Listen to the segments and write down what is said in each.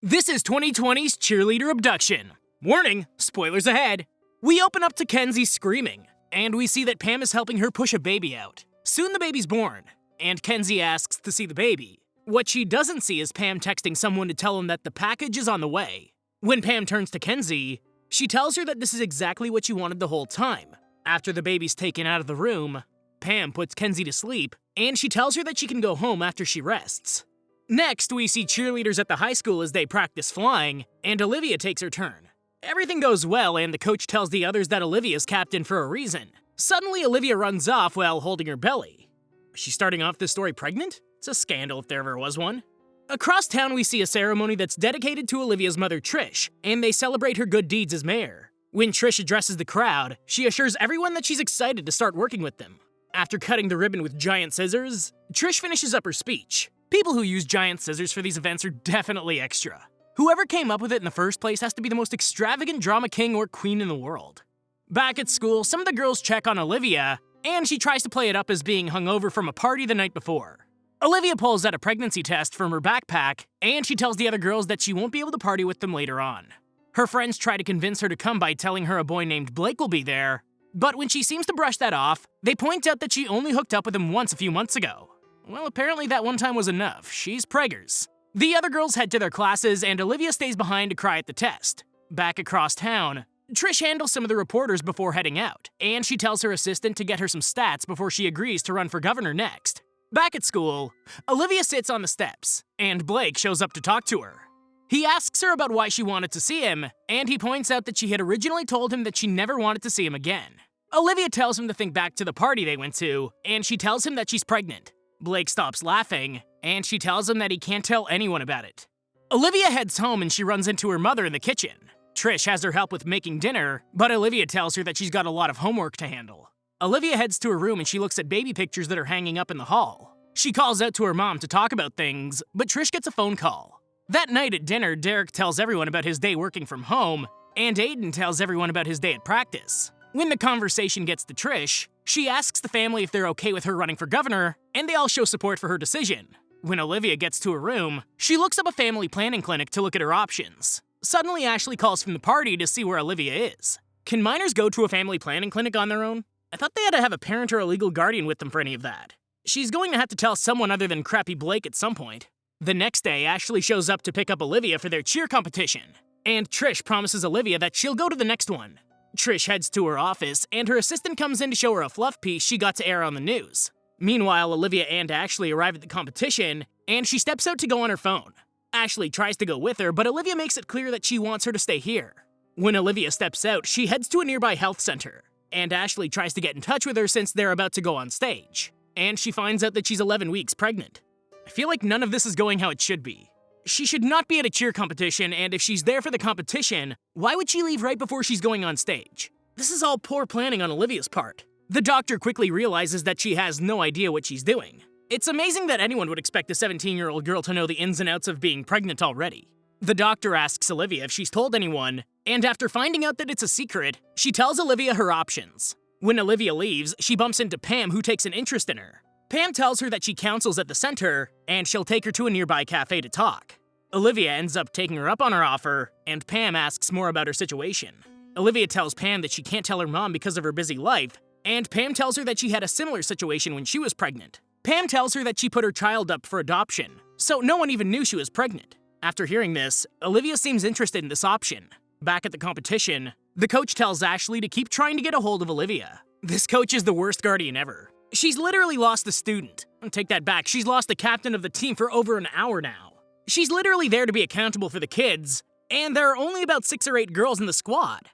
This is 2020's cheerleader abduction. Warning, spoilers ahead. We open up to Kenzie screaming, and we see that Pam is helping her push a baby out. Soon the baby's born, and Kenzie asks to see the baby. What she doesn't see is Pam texting someone to tell him that the package is on the way. When Pam turns to Kenzie, she tells her that this is exactly what she wanted the whole time. After the baby's taken out of the room, Pam puts Kenzie to sleep, and she tells her that she can go home after she rests. Next, we see cheerleaders at the high school as they practice flying, and Olivia takes her turn. Everything goes well, and the coach tells the others that Olivia's captain for a reason. Suddenly, Olivia runs off while holding her belly. Is she starting off this story pregnant? It's a scandal if there ever was one. Across town, we see a ceremony that's dedicated to Olivia's mother, Trish, and they celebrate her good deeds as mayor. When Trish addresses the crowd, she assures everyone that she's excited to start working with them. After cutting the ribbon with giant scissors, Trish finishes up her speech. People who use giant scissors for these events are definitely extra. Whoever came up with it in the first place has to be the most extravagant drama king or queen in the world. Back at school, some of the girls check on Olivia, and she tries to play it up as being hungover from a party the night before. Olivia pulls out a pregnancy test from her backpack, and she tells the other girls that she won't be able to party with them later on. Her friends try to convince her to come by telling her a boy named Blake will be there, but when she seems to brush that off, they point out that she only hooked up with him once a few months ago. Well, apparently that one time was enough. She's preggers. The other girls head to their classes, and Olivia stays behind to cry at the test. Back across town, Trish handles some of the reporters before heading out, and she tells her assistant to get her some stats before she agrees to run for governor next. Back at school, Olivia sits on the steps, and Blake shows up to talk to her. He asks her about why she wanted to see him, and he points out that she had originally told him that she never wanted to see him again. Olivia tells him to think back to the party they went to, and she tells him that she's pregnant. Blake stops laughing, and she tells him that he can't tell anyone about it. Olivia heads home and she runs into her mother in the kitchen. Trish has her help with making dinner, but Olivia tells her that she's got a lot of homework to handle. Olivia heads to her room and she looks at baby pictures that are hanging up in the hall. She calls out to her mom to talk about things, but Trish gets a phone call. That night at dinner, Derek tells everyone about his day working from home, and Aiden tells everyone about his day at practice. When the conversation gets to Trish, she asks the family if they're okay with her running for governor, and they all show support for her decision. When Olivia gets to her room, she looks up a family planning clinic to look at her options. Suddenly, Ashley calls from the party to see where Olivia is. Can minors go to a family planning clinic on their own? I thought they had to have a parent or a legal guardian with them for any of that. She's going to have to tell someone other than crappy Blake at some point. The next day, Ashley shows up to pick up Olivia for their cheer competition, and Trish promises Olivia that she'll go to the next one. Trish heads to her office, and her assistant comes in to show her a fluff piece she got to air on the news. Meanwhile, Olivia and Ashley arrive at the competition, and she steps out to go on her phone. Ashley tries to go with her, but Olivia makes it clear that she wants her to stay here. When Olivia steps out, she heads to a nearby health center, and Ashley tries to get in touch with her since they're about to go on stage. And she finds out that she's 11 weeks pregnant. I feel like none of this is going how it should be. She should not be at a cheer competition, and if she's there for the competition, why would she leave right before she's going on stage? This is all poor planning on Olivia's part. The doctor quickly realizes that she has no idea what she's doing. It's amazing that anyone would expect a 17-year-old girl to know the ins and outs of being pregnant already. The doctor asks Olivia if she's told anyone, and after finding out that it's a secret, she tells Olivia her options. When Olivia leaves, she bumps into Pam, who takes an interest in her. Pam tells her that she counsels at the center, and she'll take her to a nearby cafe to talk. Olivia ends up taking her up on her offer, and Pam asks more about her situation. Olivia tells Pam that she can't tell her mom because of her busy life, and Pam tells her that she had a similar situation when she was pregnant. Pam tells her that she put her child up for adoption, so no one even knew she was pregnant. After hearing this, Olivia seems interested in this option. Back at the competition, the coach tells Ashley to keep trying to get a hold of Olivia. This coach is the worst guardian ever. She's literally lost a student. Take that back, she's lost the captain of the team for over an hour now. She's literally there to be accountable for the kids, and there are only about 6 or 8 girls in the squad.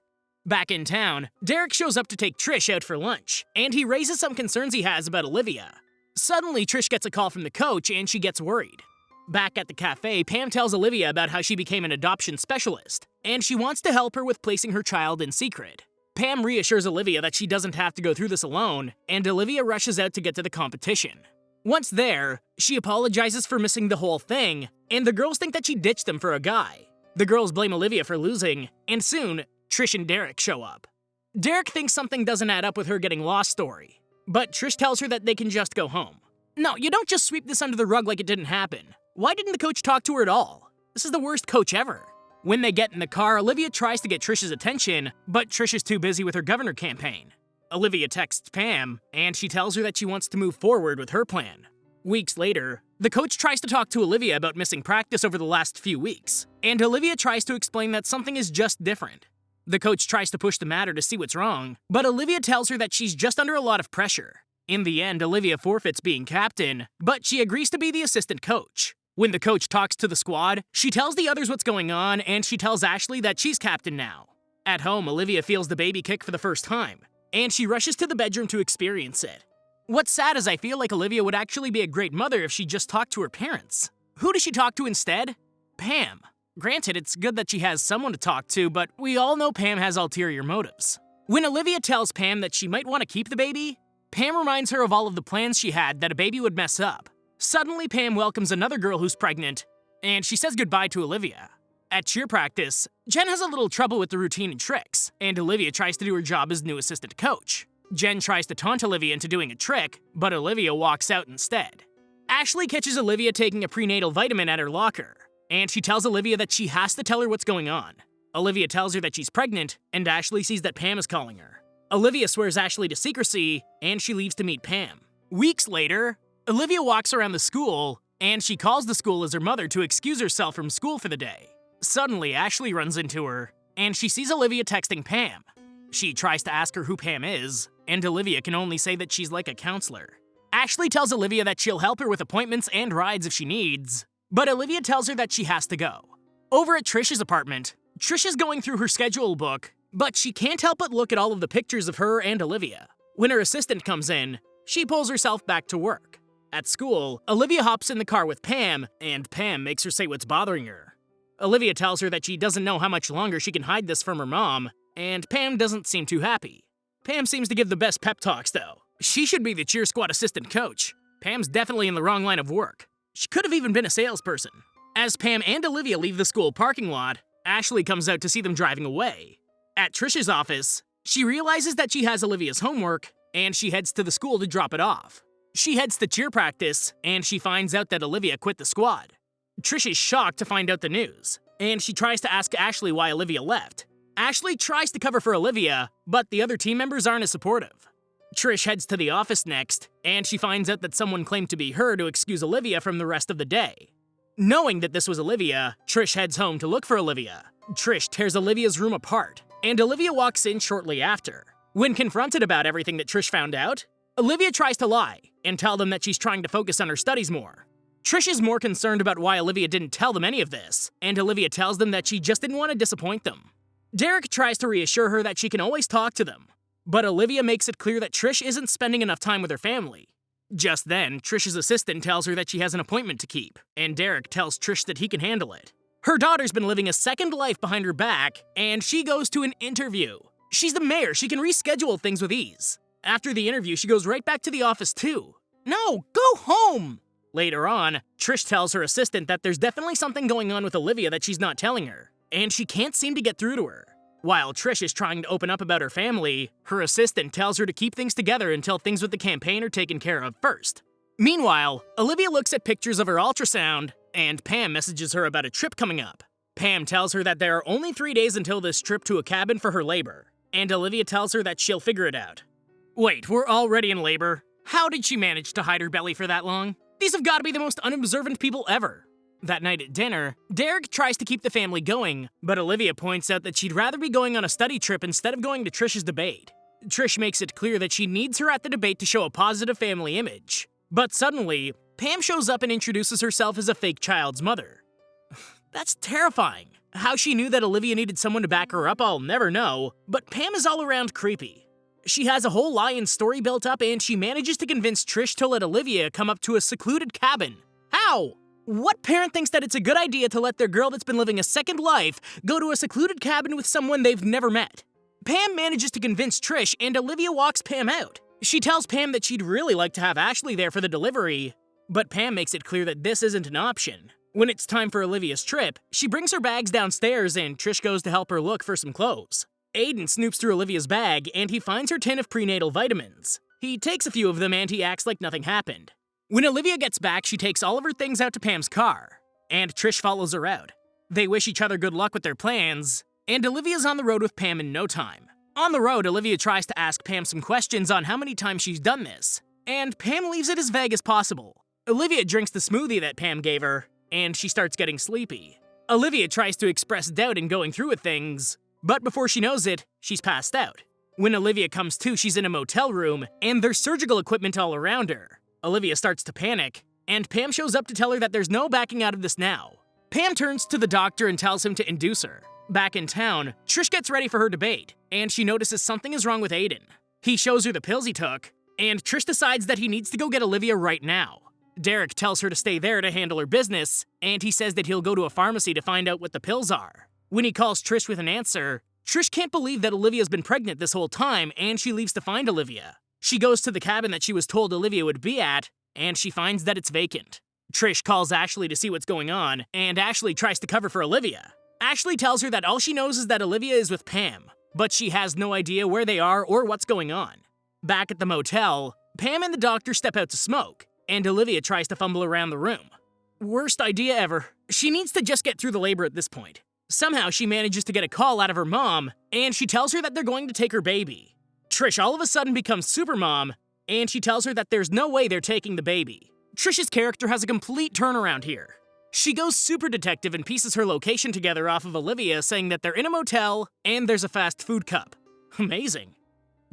Back in town, Derek shows up to take Trish out for lunch, and he raises some concerns he has about Olivia. Suddenly, Trish gets a call from the coach, and she gets worried. Back at the cafe, Pam tells Olivia about how she became an adoption specialist, and she wants to help her with placing her child in secret. Pam reassures Olivia that she doesn't have to go through this alone, and Olivia rushes out to get to the competition. Once there, she apologizes for missing the whole thing, and the girls think that she ditched them for a guy. The girls blame Olivia for losing, and soon, Trish and Derek show up. Derek thinks something doesn't add up with her getting lost story, but Trish tells her that they can just go home. No, you don't just sweep this under the rug like it didn't happen. Why didn't the coach talk to her at all? This is the worst coach ever. When they get in the car, Olivia tries to get Trish's attention, but Trish is too busy with her governor campaign. Olivia texts Pam, and she tells her that she wants to move forward with her plan. Weeks later, the coach tries to talk to Olivia about missing practice over the last few weeks, and Olivia tries to explain that something is just different. The coach tries to push the matter to see what's wrong, but Olivia tells her that she's just under a lot of pressure. In the end, Olivia forfeits being captain, but she agrees to be the assistant coach. When the coach talks to the squad, she tells the others what's going on, and she tells Ashley that she's captain now. At home, Olivia feels the baby kick for the first time, and she rushes to the bedroom to experience it. What's sad is I feel like Olivia would actually be a great mother if she just talked to her parents. Who does she talk to instead? Pam. Granted, it's good that she has someone to talk to, but we all know Pam has ulterior motives. When Olivia tells Pam that she might want to keep the baby, Pam reminds her of all of the plans she had that a baby would mess up. Suddenly, Pam welcomes another girl who's pregnant, and she says goodbye to Olivia. At cheer practice, Jen has a little trouble with the routine and tricks, and Olivia tries to do her job as new assistant coach. Jen tries to taunt Olivia into doing a trick, but Olivia walks out instead. Ashley catches Olivia taking a prenatal vitamin at her locker, and she tells Olivia that she has to tell her what's going on. Olivia tells her that she's pregnant, and Ashley sees that Pam is calling her. Olivia swears Ashley to secrecy, and she leaves to meet Pam. Weeks later, Olivia walks around the school, and she calls the school as her mother to excuse herself from school for the day. Suddenly, Ashley runs into her, and she sees Olivia texting Pam. She tries to ask her who Pam is, and Olivia can only say that she's like a counselor. Ashley tells Olivia that she'll help her with appointments and rides if she needs, but Olivia tells her that she has to go. Over at Trish's apartment, Trish is going through her schedule book, but she can't help but look at all of the pictures of her and Olivia. When her assistant comes in, she pulls herself back to work. At school, Olivia hops in the car with Pam, and Pam makes her say what's bothering her. Olivia tells her that she doesn't know how much longer she can hide this from her mom, and Pam doesn't seem too happy. Pam seems to give the best pep talks, though. She should be the cheer squad assistant coach. Pam's definitely in the wrong line of work. She could have even been a salesperson. As Pam and Olivia leave the school parking lot, Ashley comes out to see them driving away. At Trish's office, she realizes that she has Olivia's homework, and she heads to the school to drop it off. She heads to cheer practice, and she finds out that Olivia quit the squad. Trish is shocked to find out the news, and she tries to ask Ashley why Olivia left. Ashley tries to cover for Olivia, but the other team members aren't as supportive. Trish heads to the office next, and she finds out that someone claimed to be her to excuse Olivia from the rest of the day. Knowing that this was Olivia, Trish heads home to look for Olivia. Trish tears Olivia's room apart, and Olivia walks in shortly after. When confronted about everything that Trish found out, Olivia tries to lie and tell them that she's trying to focus on her studies more. Trish is more concerned about why Olivia didn't tell them any of this, and Olivia tells them that she just didn't want to disappoint them. Derek tries to reassure her that she can always talk to them, but Olivia makes it clear that Trish isn't spending enough time with her family. Just then, Trish's assistant tells her that she has an appointment to keep, and Derek tells Trish that he can handle it. Her daughter's been living a second life behind her back, and she goes to an interview. She's the mayor, she can reschedule things with ease. After the interview, she goes right back to the office too. No, go home! Later on, Trish tells her assistant that there's definitely something going on with Olivia that she's not telling her, and she can't seem to get through to her. While Trish is trying to open up about her family, her assistant tells her to keep things together until things with the campaign are taken care of first. Meanwhile, Olivia looks at pictures of her ultrasound, and Pam messages her about a trip coming up. Pam tells her that there are only 3 days until this trip to a cabin for her labor, and Olivia tells her that she'll figure it out. Wait, we're already in labor? How did she manage to hide her belly for that long? These have got to be the most unobservant people ever. That night at dinner, Derek tries to keep the family going, but Olivia points out that she'd rather be going on a study trip instead of going to Trish's debate. Trish makes it clear that she needs her at the debate to show a positive family image. But suddenly, Pam shows up and introduces herself as a fake child's mother. That's terrifying. How she knew that Olivia needed someone to back her up, I'll never know, but Pam is all around creepy. She has a whole lie and story built up, and she manages to convince Trish to let Olivia come up to a secluded cabin. How? What parent thinks that it's a good idea to let their girl that's been living a second life go to a secluded cabin with someone they've never met? Pam manages to convince Trish, and Olivia walks Pam out. She tells Pam that she'd really like to have Ashley there for the delivery, but Pam makes it clear that this isn't an option. When it's time for Olivia's trip, she brings her bags downstairs, and Trish goes to help her look for some clothes. Aiden snoops through Olivia's bag, and he finds her tin of prenatal vitamins. He takes a few of them, and he acts like nothing happened. When Olivia gets back, she takes all of her things out to Pam's car, and Trish follows her out. They wish each other good luck with their plans, and Olivia's on the road with Pam in no time. On the road, Olivia tries to ask Pam some questions on how many times she's done this, and Pam leaves it as vague as possible. Olivia drinks the smoothie that Pam gave her, and she starts getting sleepy. Olivia tries to express doubt in going through with things, but before she knows it, she's passed out. When Olivia comes to, she's in a motel room, and there's surgical equipment all around her. Olivia starts to panic, and Pam shows up to tell her that there's no backing out of this now. Pam turns to the doctor and tells him to induce her. Back in town, Trish gets ready for her debate, and she notices something is wrong with Aiden. He shows her the pills he took, and Trish decides that he needs to go get Olivia right now. Derek tells her to stay there to handle her business, and he says that he'll go to a pharmacy to find out what the pills are. When he calls Trish with an answer, Trish can't believe that Olivia's been pregnant this whole time, and she leaves to find Olivia. She goes to the cabin that she was told Olivia would be at, and she finds that it's vacant. Trish calls Ashley to see what's going on, and Ashley tries to cover for Olivia. Ashley tells her that all she knows is that Olivia is with Pam, but she has no idea where they are or what's going on. Back at the motel, Pam and the doctor step out to smoke, and Olivia tries to fumble around the room. Worst idea ever. She needs to just get through the labor at this point. Somehow she manages to get a call out of her mom, and she tells her that they're going to take her baby. Trish all of a sudden becomes supermom, and she tells her that there's no way they're taking the baby. Trish's character has a complete turnaround here. She goes super detective and pieces her location together off of Olivia, saying that they're in a motel and there's a fast food cup. Amazing.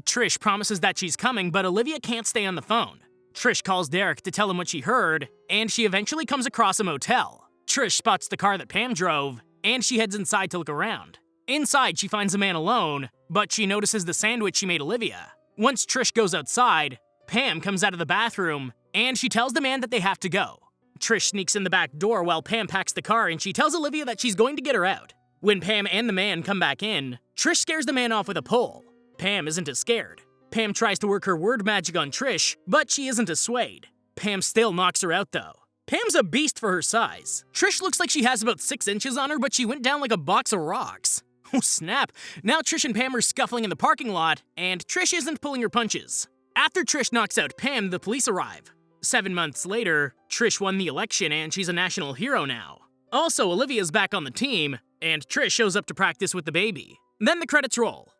Trish promises that she's coming, but Olivia can't stay on the phone. Trish calls Derek to tell him what she heard, and she eventually comes across a motel. Trish spots the car that Pam drove, and she heads inside to look around. Inside, she finds a man alone, but she notices the sandwich she made Olivia. Once Trish goes outside, Pam comes out of the bathroom, and she tells the man that they have to go. Trish sneaks in the back door while Pam packs the car, and she tells Olivia that she's going to get her out. When Pam and the man come back in, Trish scares the man off with a pole. Pam isn't as scared. Pam tries to work her word magic on Trish, but she isn't as swayed. Pam still knocks her out though. Pam's a beast for her size. Trish looks like she has about 6 inches on her, but she went down like a box of rocks. Oh snap, now Trish and Pam are scuffling in the parking lot, and Trish isn't pulling her punches. After Trish knocks out Pam, the police arrive. 7 months later, Trish won the election and she's a national hero now. Also, Olivia's back on the team, and Trish shows up to practice with the baby. Then the credits roll.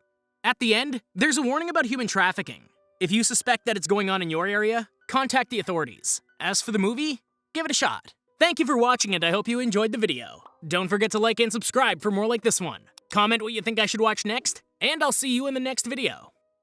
At the end, there's a warning about human trafficking. If you suspect that it's going on in your area, contact the authorities. As for the movie, give it a shot. Thank you for watching, and I hope you enjoyed the video. Don't forget to like and subscribe for more like this one. Comment what you think I should watch next, and I'll see you in the next video.